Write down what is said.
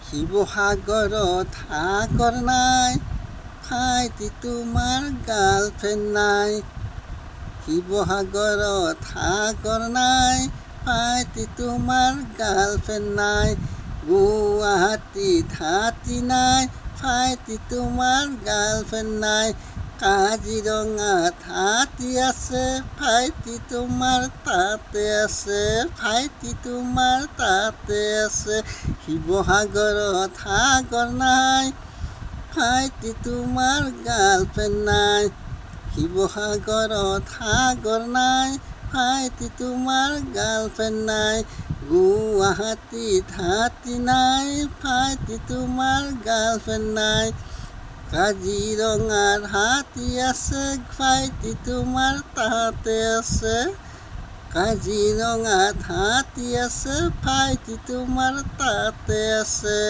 শিৱসাগৰত সাগৰ নাই, ভাইটি তোমাৰ গাৰ্লফ্ৰেণ্ড নাই। শিৱসাগৰত সাগৰ নাই, ভাইটি তোমাৰ গাৰ্লফ্ৰেণ্ড নাই। গুৱাহাটীত হাতী নাই, ভাইটি তোমাৰ গাৰ্লফ্ৰেণ্ড নাই। কাজিৰঙাত হাতী আছে, ভাইটি তোমাৰ তাতে আছে, ভাইটি তোমাৰ তাতে আছে। শিৱসাগৰত সাগৰ নাই, ভাইটি তোমাৰ গাৰ্লফ্ৰেণ্ড নাই। শিৱসাগৰত সাগৰ নাই, ভাইটি তোমাৰ গাৰ্লফ্ৰেণ্ড নাই। গুৱাহাটীত হাতী নাই, ভাইটি তোমাৰ গাৰ্লফ্ৰেণ্ড নাই। কাজিৰঙাত হাতী আছে, ভাইটি তোমাৰ তাতে আছে। কাজিৰঙাত হাতী আছে, ভাইটি তোমাৰ তাতে আছে।